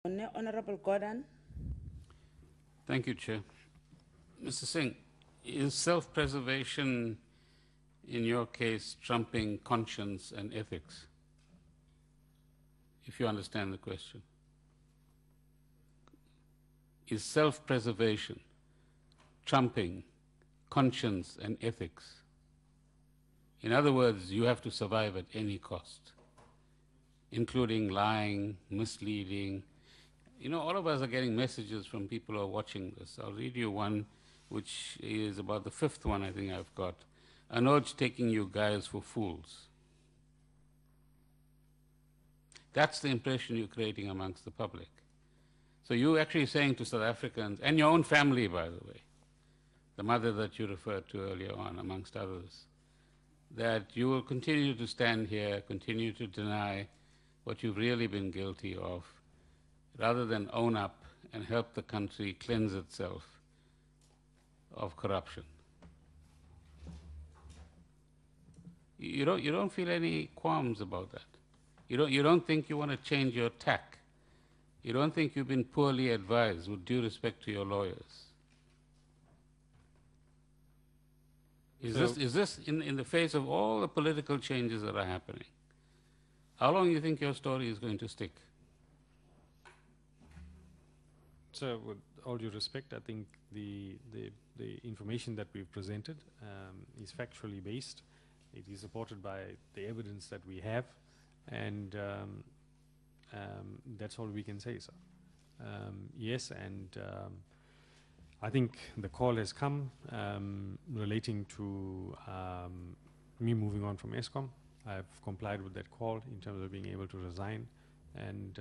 Honorable Gordhan. Thank you, Chair. Mr. Singh, is self-preservation, in your case, trumping conscience and ethics? If you understand the question. Is self-preservation trumping conscience and ethics? In other words, you have to survive at any cost, including lying, misleading. You know, all of us are getting messages from people who are watching this. I'll read you one, which is about the fifth one I think I've got. Anoj taking you guys for fools. That's the impression you're creating amongst the public. So you're actually saying to South Africans, and your own family, by the way, the mother that you referred to earlier on, amongst others, that you will continue to stand here, continue to deny what you've really been guilty of, rather than own up and help the country cleanse itself of corruption. You don't feel any qualms about that. You don't think you want to change your tack. You don't think you've been poorly advised, with due respect to your lawyers. Is this in the face of all the political changes that are happening? How long do you think your story is going to stick? So, with all due respect, I think the information that we've presented is factually based. It is supported by the evidence that we have, and that's all we can say, sir. Yes, and I think the call has come relating to me moving on from Eskom. I've complied with that call in terms of being able to resign, and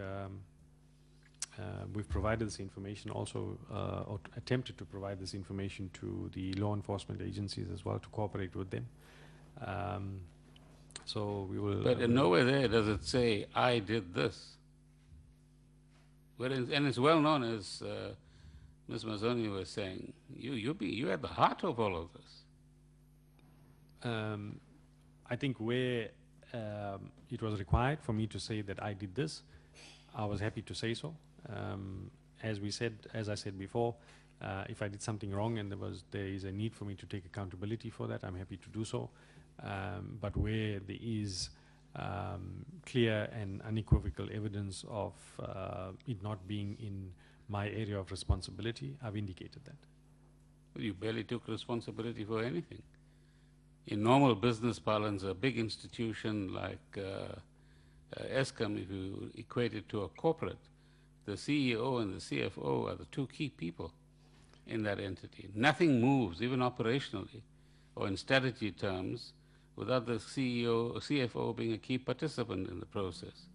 we've provided this information also, or attempted to provide this information to the law enforcement agencies as well, to cooperate with them. So we will. But nowhere there does it say, I did this. And it's well known, as Ms. Mazoni was saying, you at the heart of all of this. I think where it was required for me to say that I did this, I was happy to say so. As I said before, if I did something wrong and there is a need for me to take accountability for that, I'm happy to do so. But where there is clear and unequivocal evidence of it not being in my area of responsibility, I've indicated that. Well, you barely took responsibility for anything. In normal business parlance, a big institution like Eskom, if you equate it to a corporate, the CEO and the CFO are the two key people in that entity. Nothing moves, even operationally or in strategy terms, without the CEO or CFO being a key participant in the process.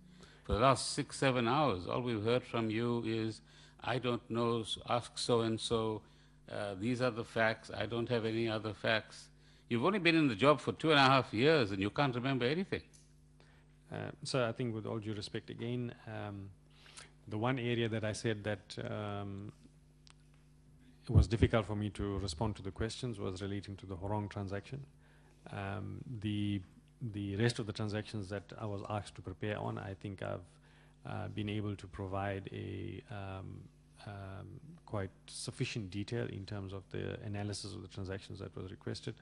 For the last 6-7 hours, all we've heard from you is, I don't know, ask so-and-so, these are the facts, I don't have any other facts. You've only been in the job for 2.5 years and you can't remember anything. So I think with all due respect again, the one area that I said that it was difficult for me to respond to the questions was relating to the Horong transaction. The rest of the transactions that I was asked to prepare on, I think I've been able to provide a quite sufficient detail in terms of the analysis of the transactions that was requested.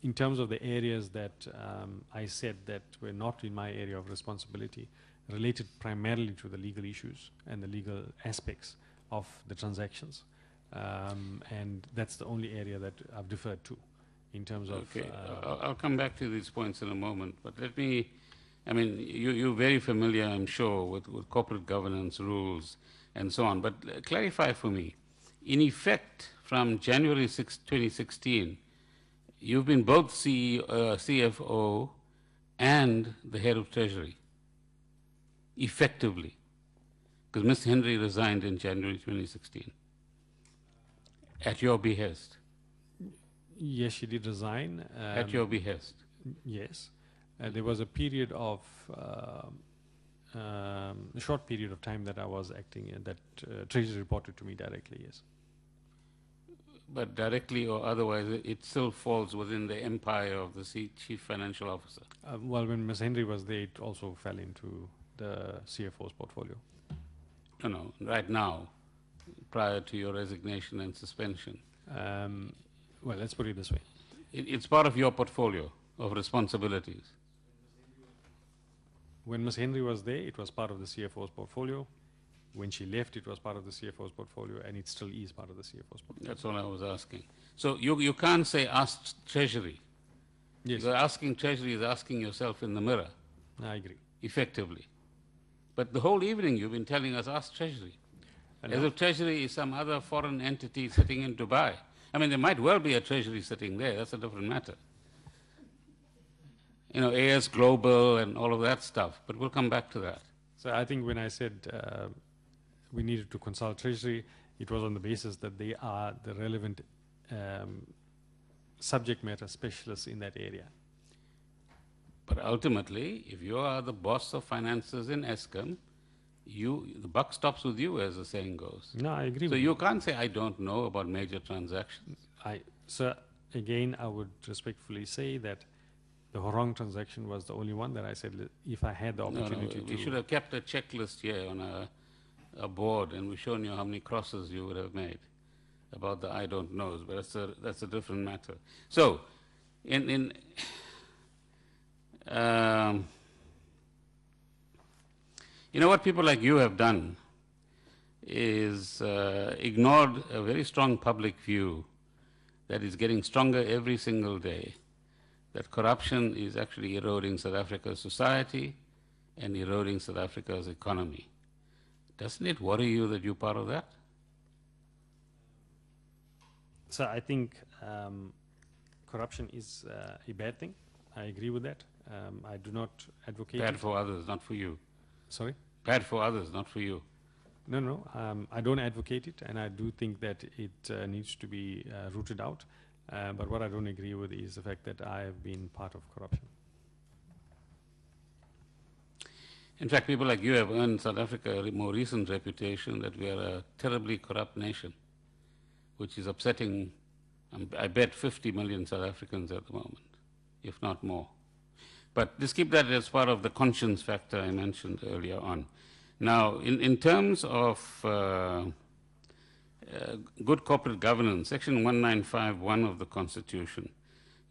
In terms of the areas that I said that were not in my area of responsibility, related primarily to the legal issues and the legal aspects of the transactions. And that's the only area that I've deferred to in terms of... Okay, I'll come back to these points in a moment, but let me, I mean, you're very familiar, I'm sure, with corporate governance rules and so on, but clarify for me, in effect, from January 6, 2016, you've been both CFO and the head of Treasury, effectively, because Ms. Henry resigned in January 2016, at your behest. Yes, she did resign. At your behest. Yes. There was a period of, a short period of time that I was acting and that Treasury reported to me directly, yes. But directly or otherwise, it still falls within the empire of the Chief Financial Officer. Well, when Ms. Henry was there, it also fell into the CFO's portfolio. right now, prior to your resignation and suspension? Well, let's put it this way. It's part of your portfolio of responsibilities. When Ms. Henry was there, it was part of the CFO's portfolio. When she left, it was part of the CFO's portfolio, and it still is part of the CFO's portfolio. That's all I was asking. So you can't say ask Treasury. Yes, You're asking Treasury is asking yourself in the mirror, I agree. effectively. But the whole evening you've been telling us ask Treasury. As if Treasury is some other foreign entity sitting in Dubai. I mean, there might well be a Treasury sitting there. That's a different matter. AS Global and all of that stuff. But we'll come back to that. So I think when I said we needed to consult Treasury, it was on the basis that they are the relevant subject matter specialists in that area. But ultimately, if you are the boss of finances in Eskom, the buck stops with you, as the saying goes. No, I agree. So you can't say, I don't know about major transactions. Sir, again, I would respectfully say that the Horong transaction was the only one that I said, if I had the opportunity to... We should have kept a checklist here on a board, and we've shown you how many crosses you would have made about the I don't knows, but that's a different matter. So, what people like you have done is ignored a very strong public view that is getting stronger every single day, that corruption is actually eroding South Africa's society and eroding South Africa's economy. Doesn't it worry you that you're part of that? So I think corruption is a bad thing. I agree with that. I do not advocate Bad for others, not for you. Sorry? Bad for others, not for you. No. I don't advocate it, and I do think that it needs to be rooted out. But what I don't agree with is the fact that I have been part of corruption. In fact, people like you have earned South Africa a more recent reputation that we are a terribly corrupt nation, which is upsetting, I bet, 50 million South Africans at the moment, if not more. But just keep that as part of the conscience factor I mentioned earlier on. Now, in terms of good corporate governance, Section 1951 of the Constitution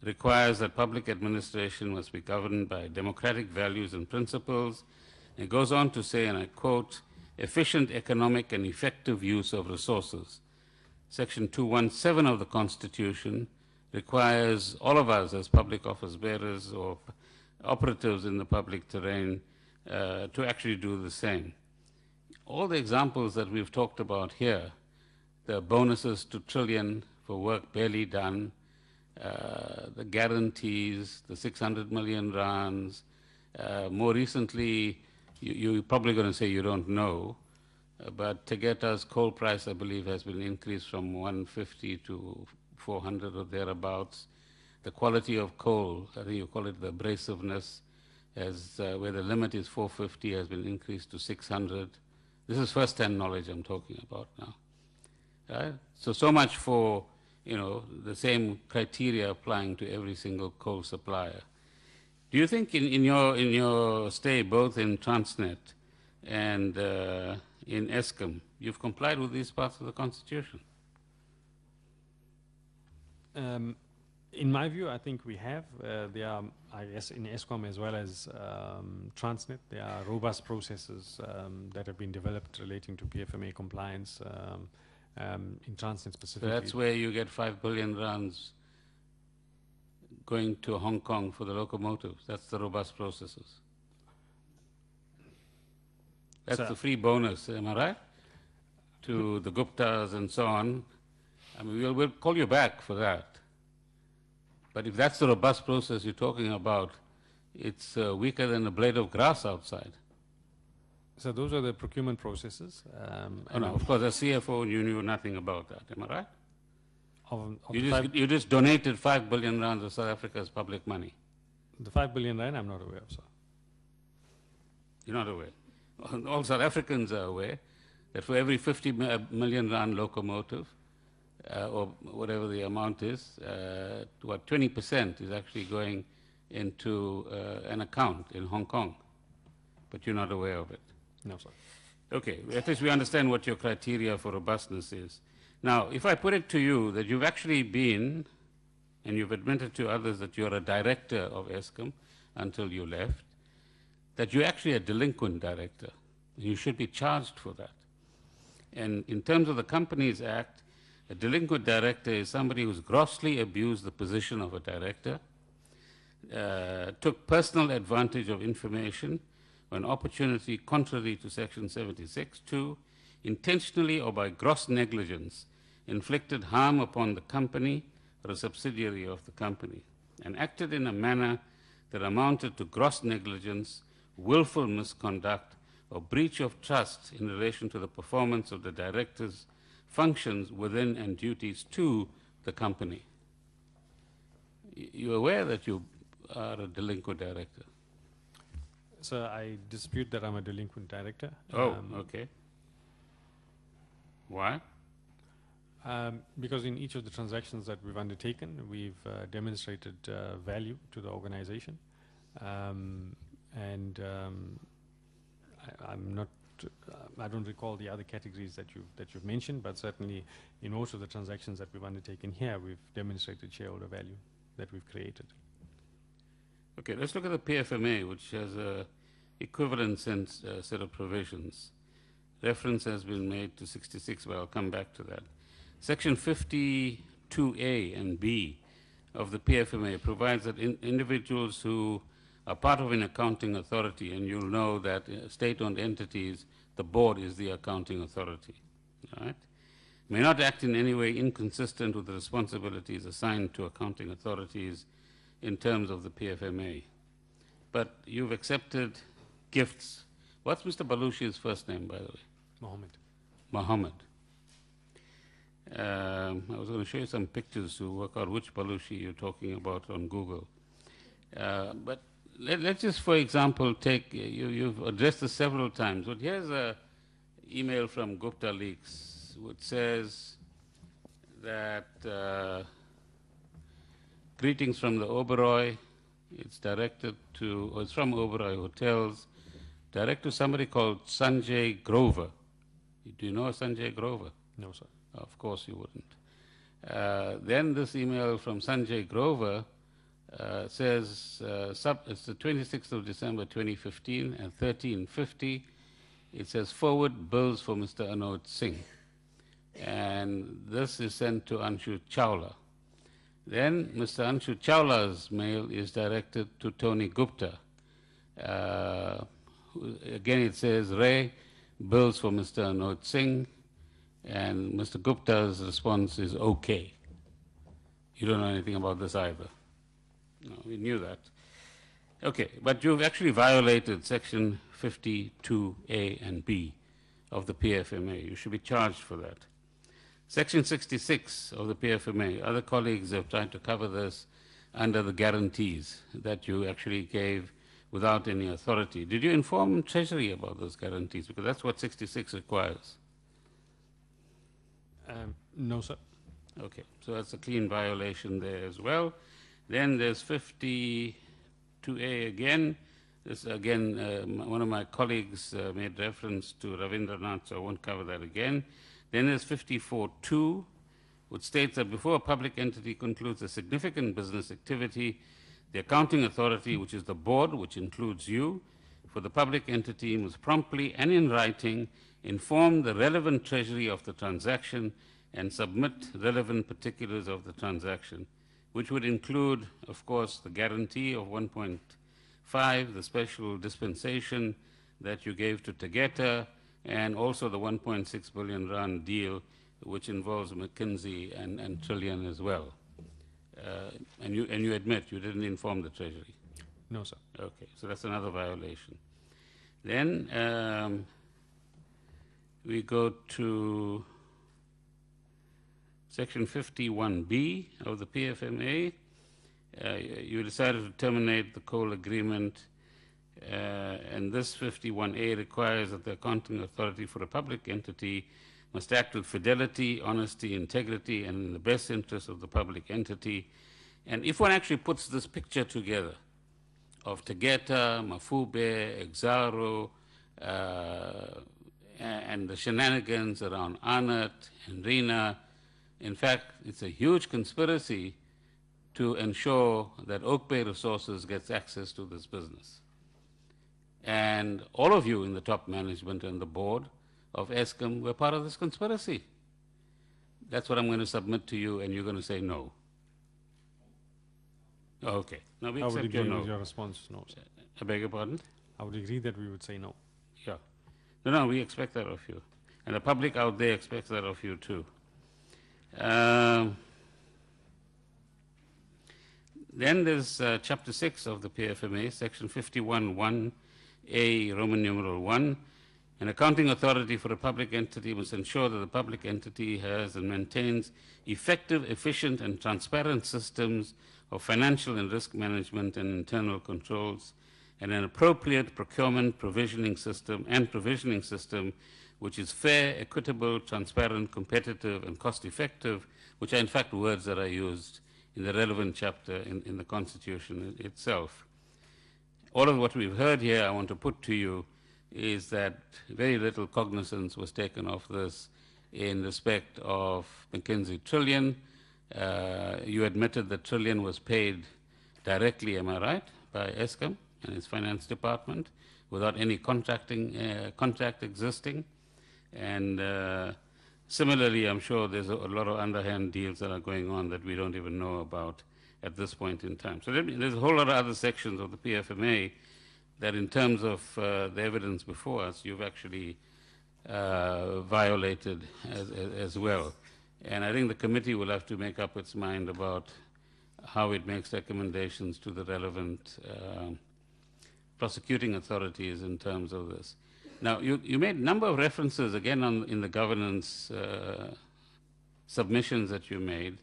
requires that public administration must be governed by democratic values and principles. It goes on to say, and I quote, efficient economic and effective use of resources. Section 217 of the Constitution requires all of us as public office bearers or operatives in the public terrain to actually do the same. All the examples that we've talked about here, the bonuses to trillion for work barely done, the guarantees, the 600 million rands, more recently, you're probably going to say you don't know, but Tegeta's coal price, I believe, has been increased from 150 to 400 or thereabouts. The quality of coal, I think you call it the abrasiveness, where the limit is 450, has been increased to 600. This is first-hand knowledge I'm talking about now. Right? So much for, the same criteria applying to every single coal supplier. Do you think in your stay both in Transnet and in Eskom, you've complied with these parts of the Constitution? In my view, I think we have. There are, I guess, in Eskom as well as Transnet, there are robust processes that have been developed relating to PFMA compliance in Transnet specifically. So that's where you get 5 billion rands going to Hong Kong for the locomotives. That's the robust processes. That's the free bonus, am I right? To the Guptas and so on. I mean, we'll call you back for that. But if that's the robust process you're talking about, it's weaker than a blade of grass outside. So those are the procurement processes. Of course, as CFO, you knew nothing about that, am I right? You just donated 5 billion rands of South Africa's public money. The 5 billion rand, I'm not aware of, sir. You're not aware. All South Africans are aware that for every 50 million rand locomotive, or whatever the amount is, 20% is actually going into an account in Hong Kong. But you're not aware of it. No, sir. Okay, at least we understand what your criteria for robustness is. Now, if I put it to you that you've actually been, and you've admitted to others that you're a director of Eskom until you left, that you're actually a delinquent director, you should be charged for that. And in terms of the Companies Act, a delinquent director is somebody who's grossly abused the position of a director, took personal advantage of information or an opportunity contrary to Section 76, 2, intentionally or by gross negligence inflicted harm upon the company or a subsidiary of the company, and acted in a manner that amounted to gross negligence, willful misconduct, or breach of trust in relation to the performance of the director's functions within and duties to the company. You're aware that you are a delinquent director? So I dispute that I'm a delinquent director. Oh, okay. Why? Because in each of the transactions that we've undertaken, we've demonstrated value to the organization. I don't recall the other categories that you've mentioned, but certainly in most of the transactions that we've undertaken here, we've demonstrated shareholder value that we've created. Okay, let's look at the PFMA, which has a equivalent set of provisions. Reference has been made to 66, but I'll come back to that. Section 52A and B of the PFMA provides that individuals who are part of an accounting authority, and you'll know that state-owned entities, the board is the accounting authority, right? May not act in any way inconsistent with the responsibilities assigned to accounting authorities in terms of the PFMA. But you've accepted gifts. What's Mr. Balushi's first name, by the way? Mohammed. Mohammed. I was going to show you some pictures to work out which Balushi you're talking about on Google. But let's just, for example, take, you've addressed this several times, but here's an email from Gupta Leaks, which says that greetings from the Oberoi. It's directed to, or it's from Oberoi Hotels, directed to somebody called Sanjay Grover. Do you know Sanjay Grover? No, sir. Of course you wouldn't. Then this email from Sanjay Grover says, it's the 26th of December 2015 at 13:50. It says, forward bills for Mr. Anoj Singh. And this is sent to Anshu Chawla. Then Mr. Anshu Chawla's mail is directed to Tony Gupta. Again, it says, Ray, bills for Mr. Anoj Singh. And Mr. Gupta's response is okay. You don't know anything about this either. No, we knew that. Okay, but you've actually violated Section 52A and B of the PFMA. You should be charged for that. Section 66 of the PFMA, other colleagues have tried to cover this under the guarantees that you actually gave without any authority. Did you inform Treasury about those guarantees? Because that's what 66 requires. No, sir. Okay, so that's a clean violation there as well. Then there's 52A again. This again, one of my colleagues made reference to Ravindranath, so I won't cover that again. Then there's 54.2, which states that before a public entity concludes a significant business activity, the accounting authority, which is the board, which includes you, for the public entity must promptly and in writing inform the relevant treasury of the transaction and submit relevant particulars of the transaction, which would include, of course, the guarantee of 1.5, the special dispensation that you gave to Tegeta, and also the 1.6 billion rand deal, which involves McKinsey and Trillion as well. And you admit you didn't inform the Treasury? No, sir. Okay, so that's another violation. Then we go to Section 51B of the PFMA. You decided to terminate the coal agreement, and this 51A requires that the accounting authority for a public entity must act with fidelity, honesty, integrity, and in the best interest of the public entity. And if one actually puts this picture together of Tegeta, Mafube, Exaro, and the shenanigans around Arnott and Rena. In fact, it's a huge conspiracy to ensure that Oak Bay Resources gets access to this business. And all of you in the top management and the board of Eskom were part of this conspiracy. That's what I'm going to submit to you, and you're going to say no. Okay. Now we I would accept your agree no. with your response, no, sir. I beg your pardon? I would agree that we would say no. Yeah. No, we expect that of you. And the public out there expects that of you too. Then there's Chapter 6 of the PFMA, Section 51(1)(a), Roman numeral 1. An accounting authority for a public entity must ensure that the public entity has and maintains effective, efficient, and transparent systems of financial and risk management and internal controls, and an appropriate procurement provisioning system which is fair, equitable, transparent, competitive, and cost-effective, which are in fact words that are used in the relevant chapter in the Constitution itself. All of what we've heard here, I want to put to you, is that very little cognizance was taken of this in respect of McKinsey Trillion. You admitted that Trillion was paid directly, am I right, by Eskom and its finance department without any contract existing. And similarly, I'm sure there's a lot of underhand deals that are going on that we don't even know about at this point in time. So there's a whole lot of other sections of the PFMA that in terms of the evidence before us, you've actually violated as well. And I think the committee will have to make up its mind about how it makes recommendations to the relevant prosecuting authorities in terms of this. Now, you made a number of references, again, in the governance submissions that you made,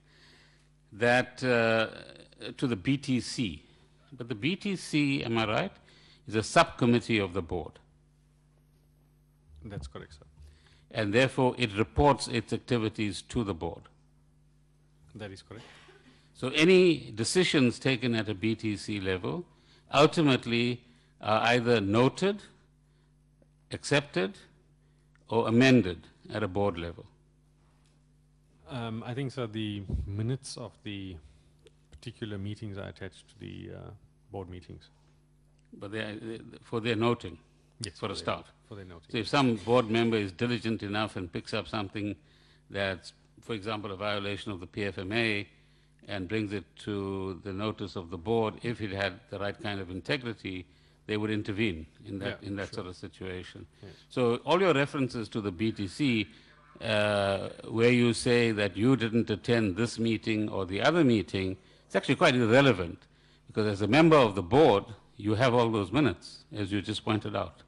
that to the BTC. But the BTC, am I right, is a subcommittee of the board. That's correct, sir. And therefore, it reports its activities to the board. That is correct. So any decisions taken at a BTC level ultimately are either noted, accepted, or amended at a board level. I think, sir, the minutes of the particular meetings are attached to the board meetings. But for their noting, Yes, for a start. For their noting. So if some board member is diligent enough and picks up something that's, for example, a violation of the PFMA and brings it to the notice of the board, if it had the right kind of integrity, they would intervene in that, sure. sort of situation. Yes. So all your references to the BTC, where you say that you didn't attend this meeting or the other meeting, it's actually quite irrelevant, because as a member of the board, you have all those minutes, as you just pointed out.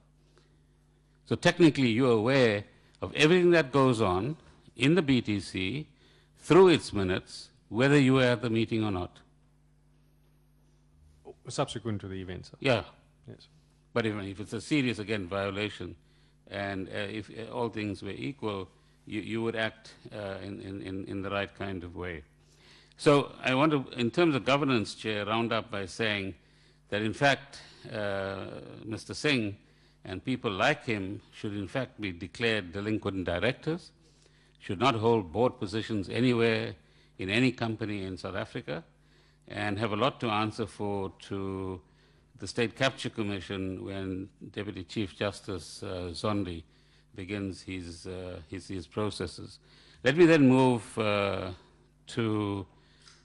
So technically, you're aware of everything that goes on in the BTC through its minutes, whether you were at the meeting or not. Subsequent to the event, sir. Yeah. Yes. But even if it's a serious, again, violation, and if all things were equal, you would act in the right kind of way. So I want to, in terms of governance, Chair, round up by saying that in fact, Mr. Singh and people like him should in fact be declared delinquent directors, should not hold board positions anywhere in any company in South Africa, and have a lot to answer for to the State Capture Commission when Deputy Chief Justice Zondi begins his processes. Let me then move to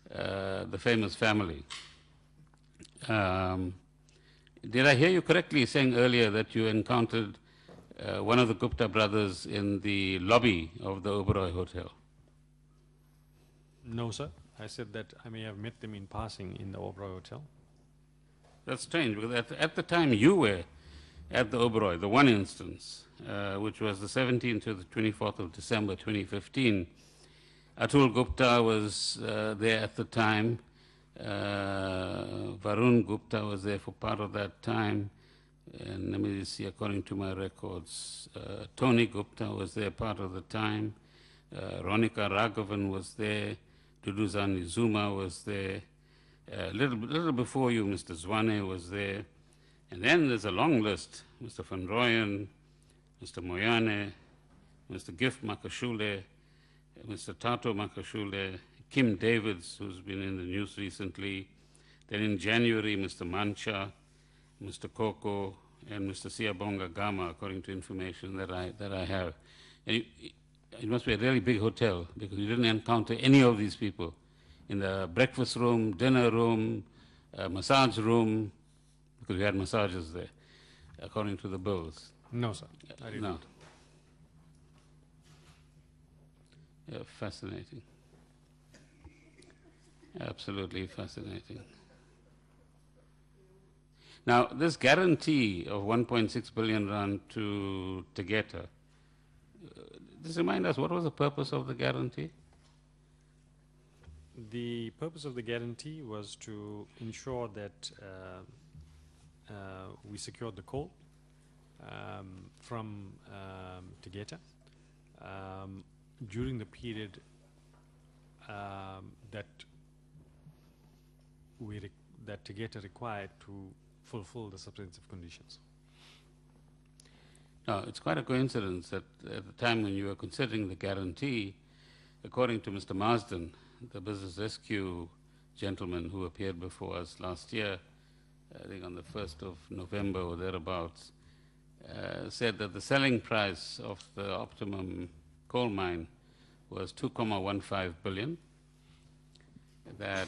the famous family. Did I hear you correctly saying earlier that you encountered one of the Gupta brothers in the lobby of the Oberoi Hotel? No, sir. I said that I may have met them in passing in the Oberoi Hotel. That's strange, because at the time you were at the Oberoi, the one instance, which was the 17th to the 24th of December 2015, Atul Gupta was there at the time. Varun Gupta was there for part of that time. And let me see, according to my records, Tony Gupta was there part of the time. Ronika Raghavan was there. Duduzani Zuma was there. Little before you, Mr. Zwane was there. And then there's a long list. Mr. Van Rooyen, Mr. Moyane, Mr. Gift Makashule, Mr. Tato Makashule, Kim Davids, who's been in the news recently. Then in January, Mr. Mancha, Mr. Koko, and Mr. Siabonga Gama, according to information that I have. And it must be a really big hotel because you didn't encounter any of these people in the breakfast room, dinner room, massage room, because we had massages there, according to the bills. No, sir. I did No. not. Yeah, fascinating. Absolutely fascinating. Now, this guarantee of 1.6 billion rand to Tegeta, just remind us, what was the purpose of the guarantee? The purpose of the guarantee was to ensure that we secured the coal from Tegeta during the period that that Tegeta required to fulfill the substantive conditions. Now, it's quite a coincidence that at the time when you were considering the guarantee, according to Mr. Marsden, the business rescue gentleman who appeared before us last year, I think on the 1st of November or thereabouts, said that the selling price of the Optimum coal mine was 2.15 billion, that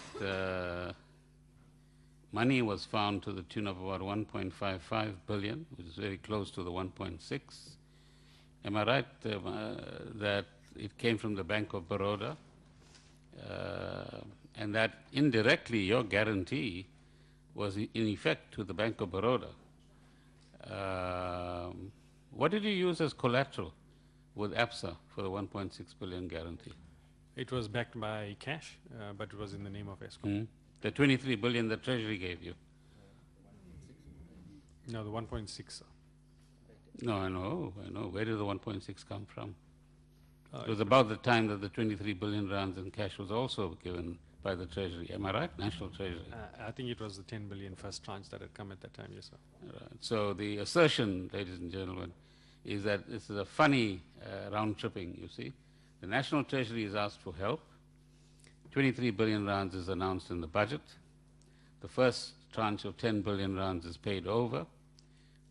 money was found to the tune of about 1.55 billion, which is very close to the 1.6. Am I right that it came from the Bank of Baroda? And that indirectly your guarantee was in effect to the Bank of Baroda. What did you use as collateral with APSA for the 1.6 billion guarantee? It was backed by cash, but it was in the name of Eskom. The 23 billion the Treasury gave you? No, the 1.6, sir. No, I know. Where did the 1.6 come from? It was about the time that the 23 billion rands in cash was also given by the Treasury. Am I right? National Treasury. I think it was the 10 billion first tranche that had come at that time, yes, sir. Right. So the assertion, ladies and gentlemen, is that this is a funny round tripping, you see. The National Treasury is asked for help. 23 billion rands is announced in the budget. The first tranche of 10 billion rands is paid over.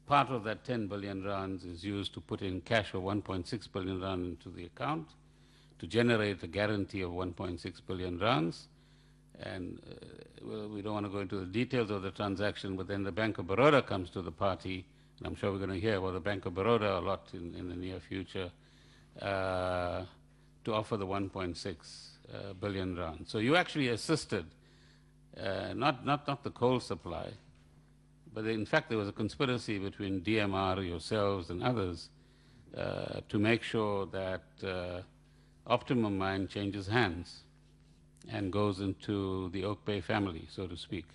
Part of that 10 billion rands is used to put in cash of 1.6 billion rand into the account to generate a guarantee of 1.6 billion rands. And well, we don't want to go into the details of the transaction, but then the Bank of Baroda comes to the party, and I'm sure we're going to hear about the Bank of Baroda a lot in the near future, to offer the 1.6 billion rand. So you actually assisted, not the coal supply, but in fact there was a conspiracy between DMR, yourselves, and others to make sure that Optimum Mine changes hands and goes into the Oak Bay family, so to speak,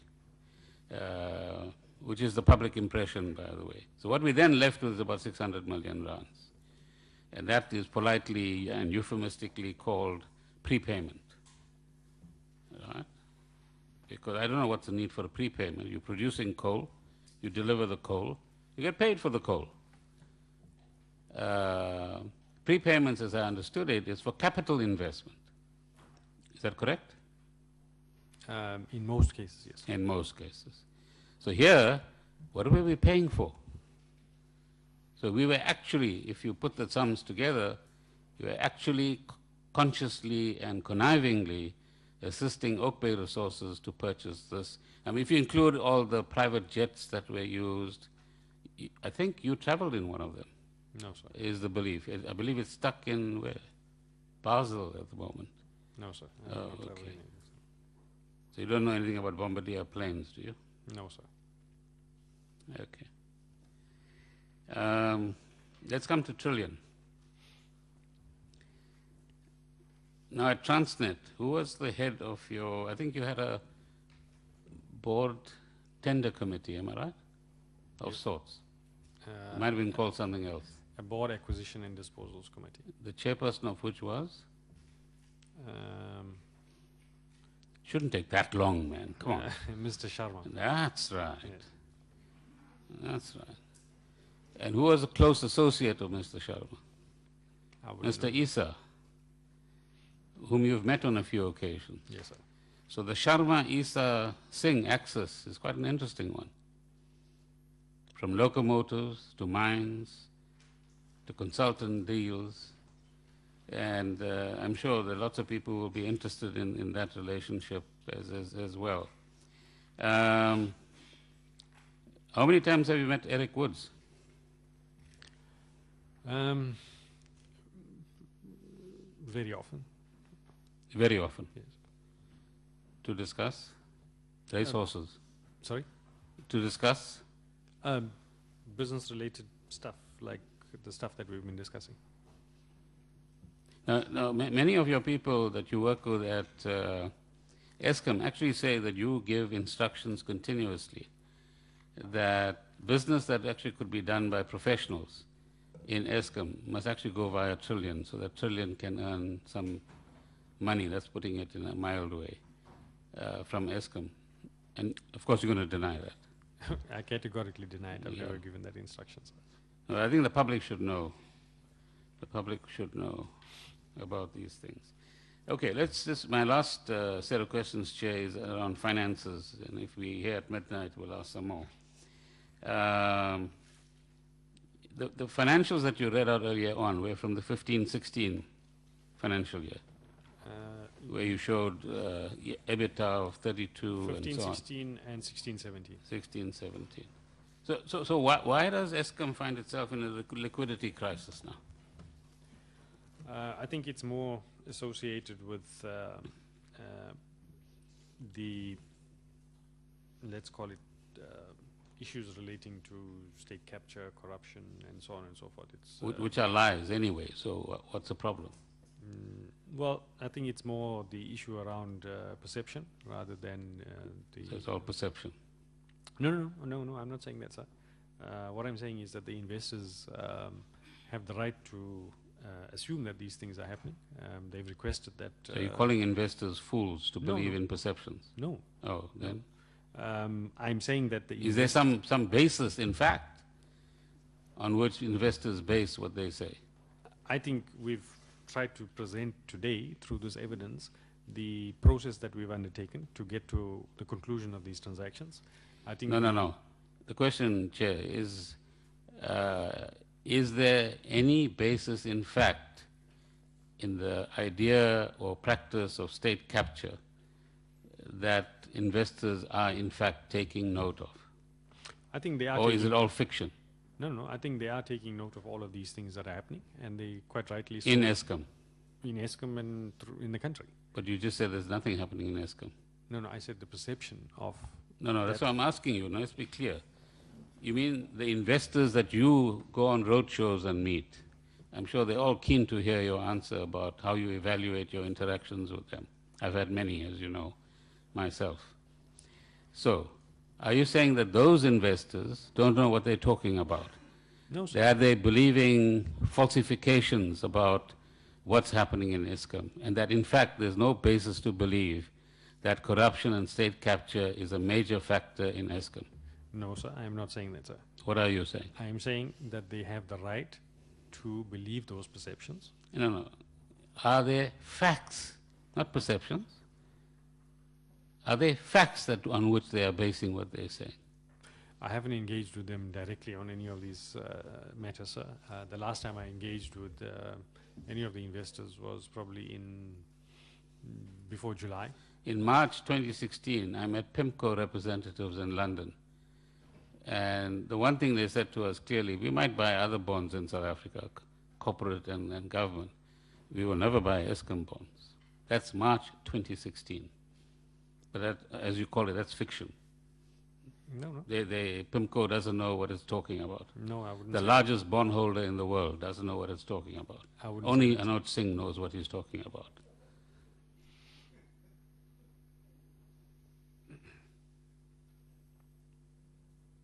which is the public impression, by the way. So what we then left with is about 600 million rands. And that is politely and euphemistically called prepayment. Right? Because I don't know what's the need for a prepayment. You're producing coal, you deliver the coal, you get paid for the coal. Prepayments, as I understood it, is for capital investment. Is that correct? In most cases, yes. In most cases. So here, what are we paying for? So we were actually, if you put the sums together, you were actually consciously and connivingly assisting Oak Bay Resources to purchase this. I mean, if you include all the private jets that were used, I think you traveled in one of them. No, sir. Is the belief. I believe it's stuck in where? Basel at the moment. No, sir. Oh, okay. So you don't know anything about Bombardier planes, do you? No, sir. Okay. Let's come to Trillion. Now at Transnet, who was the head of your, I think you had a board tender committee, am I right? Of sorts. It might have been called something else. A board acquisition and disposals committee. The chairperson of which was? Shouldn't take that long, man. Come on. Mr. Sharma. That's right. Yes. That's right. And who was a close associate of Mr. Sharma? I wouldn't Mr. know. Issa, whom you've met on a few occasions. Yes, sir. So the Sharma Issa Singh axis is quite an interesting one. From locomotives to mines to consultant deals. And I'm sure that lots of people will be interested in that relationship as well. How many times have you met Eric Woods? Very often. Very often. Yes. To discuss racehorses. Sorry? To discuss? Business-related stuff, like the stuff that we've been discussing. Now, many of your people that you work with at Eskom actually say that you give instructions continuously, that business that actually could be done by professionals in Eskom must actually go via Trillion, so that Trillion can earn some money, that's putting it in a mild way, from Eskom. And of course you're going to deny that. I categorically deny it. I've Yeah. never given that instruction, sir. No, I think the public should know. The public should know about these things. Okay, my last set of questions, Chair, is around finances, and if we're here at midnight, we'll ask some more. The financials that you read out earlier on were from the 15-16 financial year, where you showed EBITDA of 32 15, and so on. 16, and 16, 17. 16, 17. So why does Eskom find itself in a liquidity crisis now? I think it's more associated with the, let's call it, issues relating to state capture, corruption, and so on and so forth. It's Which are lies anyway, so what's the problem? well, I think it's more the issue around perception rather than the... So it's all perception. No, I'm not saying that, sir. What I'm saying is that the investors have the right to assume that these things are happening. They've requested that... So you're calling investors fools to believe in perceptions? No. Oh, then? I'm saying that the... Is there some basis, in fact, on which investors base what they say? I think we've tried to present today, through this evidence, the process that we've undertaken to get to the conclusion of these transactions. I think... No. The question, Chair, is there any basis, in fact, in the idea or practice of state capture that investors are, in fact, taking note of? I think they are. Or is it all fiction? No. I think they are taking note of all of these things that are happening, and they quite rightly so. In Eskom? In Eskom and in the country. But you just said there's nothing happening in Eskom. No, I said the perception of... No, that's what I'm asking you. Now, let's be clear. You mean the investors that you go on roadshows and meet? I'm sure they're all keen to hear your answer about how you evaluate your interactions with them. I've had many, as you know, myself. So, are you saying that those investors don't know what they're talking about? No, sir. Are they believing falsifications about what's happening in Eskom, and that in fact there's no basis to believe that corruption and state capture is a major factor in Eskom? No, sir, I am not saying that, sir. What are you saying? I am saying that they have the right to believe those perceptions. No. Are there facts, not perceptions? Are there facts on which they are basing what they're saying? I haven't engaged with them directly on any of these matters, sir. The last time I engaged with any of the investors was probably before July. In March 2016, I met PIMCO representatives in London. And the one thing they said to us clearly, we might buy other bonds in South Africa, corporate and government. We will never buy Eskom bonds. That's March 2016. But that, as you call it, that's fiction. No. PIMCO doesn't know what it's talking about. No, I wouldn't The say largest bondholder in the world doesn't know what it's talking about. I wouldn't Only say that. Anoj Singh knows what he's talking about.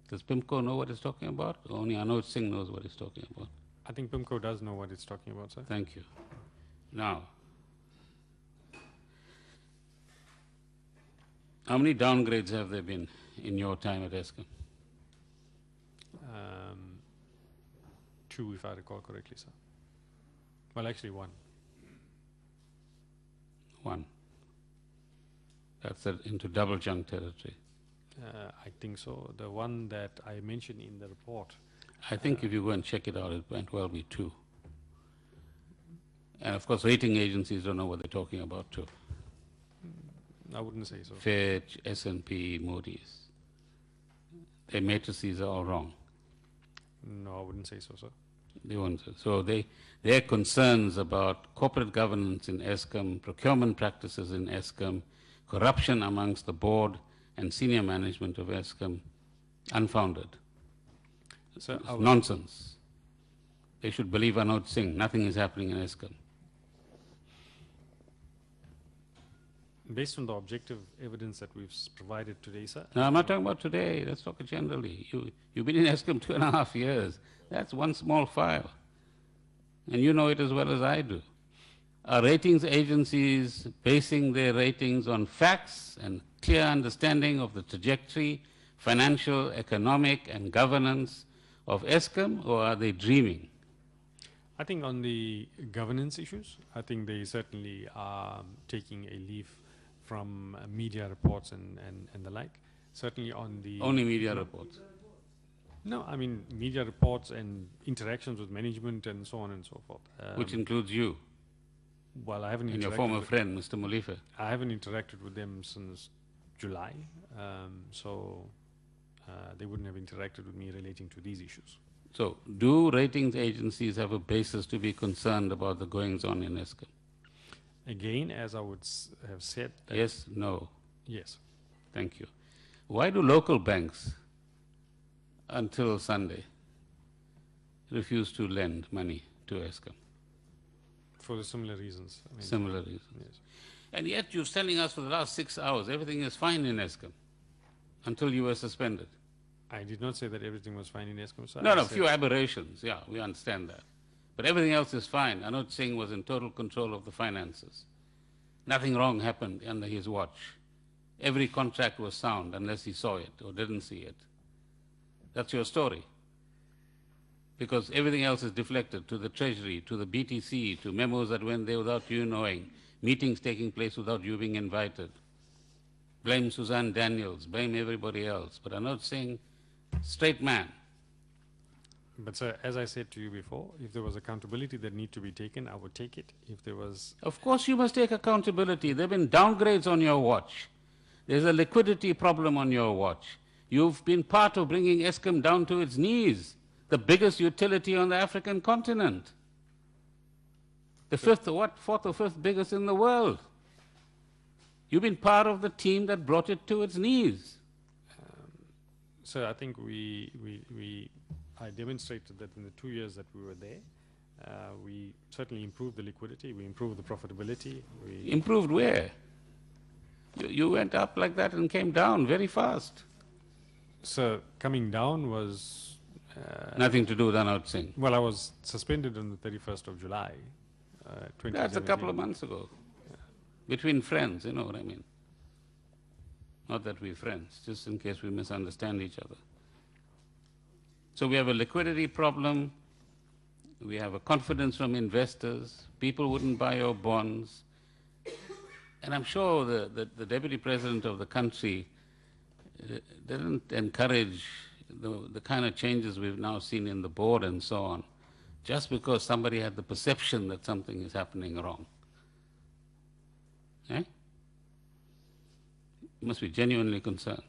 Does PIMCO know what it's talking about? Only Anoj Singh knows what he's talking about. I think PIMCO does know what it's talking about, sir. Thank you. Now, how many downgrades have there been in your time at Eskom? 2, if I recall correctly, sir. Well, actually 1. One. That's into double junk territory. I think so. The one that I mentioned in the report. I think if you go and check it out, it might well be 2. And of course, rating agencies don't know what they're talking about too. I wouldn't say so. Fitch, S&P, Moody's. Their matrices are all wrong. No, I wouldn't say so, sir. They won't. So their concerns about corporate governance in Eskom, procurement practices in Eskom, corruption amongst the board and senior management of Eskom, unfounded. So it's nonsense. They should believe Anoj Singh. Nothing is happening in Eskom. Based on the objective evidence that we've provided today, sir. No, I'm not talking about today. Let's talk generally. You've been in Eskom 2.5 years. That's one small file. And you know it as well as I do. Are ratings agencies basing their ratings on facts and clear understanding of the trajectory, financial, economic, and governance of Eskom, or are they dreaming? I think on the governance issues, I think they certainly are taking a leaf from media reports and the like. Certainly on the... Only media reports? No, I mean media reports and interactions with management and so on and so forth. Which includes you? Well, I haven't interacted... And your former friend, Mr. Mulife? I haven't interacted with them since July, so they wouldn't have interacted with me relating to these issues. So, do ratings agencies have a basis to be concerned about the goings-on in Eskom? Again, as I would have said... Yes, no? Yes. Thank you. Why do local banks, until Sunday, refuse to lend money to Eskom? For the similar reasons. I mean, similar reasons. Yes. And yet you're telling us for the last 6 hours everything is fine in Eskom until you were suspended. I did not say that everything was fine in Eskom, sir. No, few aberrations, yeah, we understand that. But everything else is fine. Anoj Singh was in total control of the finances. Nothing wrong happened under his watch. Every contract was sound unless he saw it or didn't see it. That's your story. Because everything else is deflected to the Treasury, to the BTC, to memos that went there without you knowing, meetings taking place without you being invited. Blame Suzanne Daniels, blame everybody else. But Anoj Singh, straight man. But sir, as I said to you before, if there was accountability that need to be taken, I would take it. If there was... Of course you must take accountability. There have been downgrades on your watch. There's a liquidity problem on your watch. You've been part of bringing Eskom down to its knees, the biggest utility on the African continent. The fourth or fifth biggest in the world. You've been part of the team that brought it to its knees. Sir, I think I demonstrated that in the 2 years that we were there, we certainly improved the liquidity, we improved the profitability. Improved where? You went up like that and came down very fast. Sir, coming down was... nothing to do with Anoj Singh. Well, I was suspended on the 31st of July, 2017. That's a couple of months ago. Yeah. Between friends, you know what I mean. Not that we're friends, just in case we misunderstand each other. So we have a liquidity problem, we have a confidence from investors, people wouldn't buy your bonds, and I'm sure the Deputy President of the country didn't encourage the kind of changes we've now seen in the board and so on, just because somebody had the perception that something is happening wrong. Eh? You must be genuinely concerned.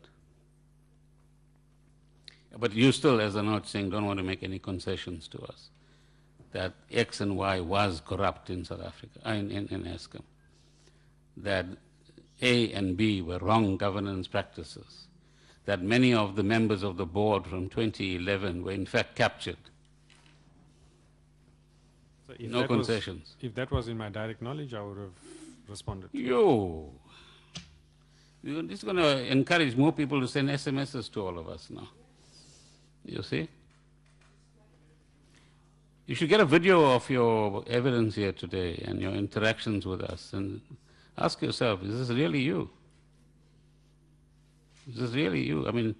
But you still, as Anoj Singh, don't want to make any concessions to us that X and Y was corrupt in South Africa, in Eskom, that A and B were wrong governance practices, that many of the members of the board from 2011 were in fact captured. So if no concessions. If that was in my direct knowledge, I would have responded. You're just going to encourage more people to send SMSs to all of us now. You see? You should get a video of your evidence here today and your interactions with us and ask yourself, is this really you? Is this really you? I mean,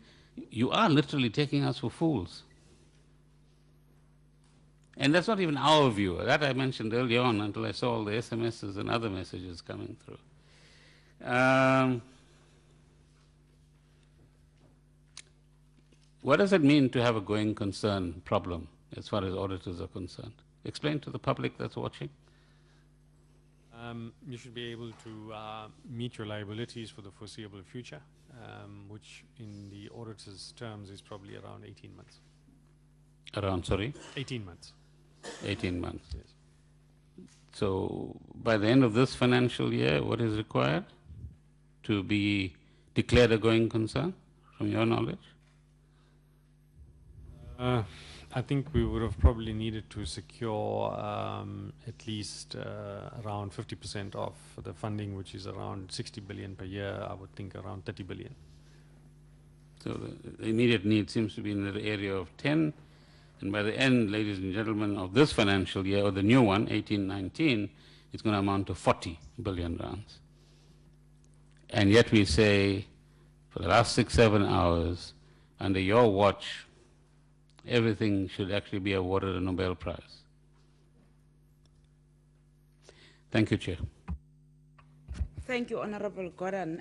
you are literally taking us for fools. And that's not even our view. That I mentioned earlier on until I saw all the SMSs and other messages coming through. What does it mean to have a going concern problem as far as auditors are concerned? Explain to the public that's watching. You should be able to meet your liabilities for the foreseeable future, which in the auditor's terms is probably around 18 months. Around, sorry? 18 months. 18 months. Yes. So by the end of this financial year, what is required to be declared a going concern, from your knowledge? I think we would have probably needed to secure at least around 50% of the funding, which is around 60 billion per year. I would think around 30 billion. So the immediate need seems to be in the area of 10. And by the end, ladies and gentlemen, of this financial year, or the new one, 18-19, it's going to amount to 40 billion rands. And yet we say, for the last 6-7 hours, under your watch, everything should actually be awarded a Nobel Prize. Thank you, Chair. Thank you, Honorable Gordhan.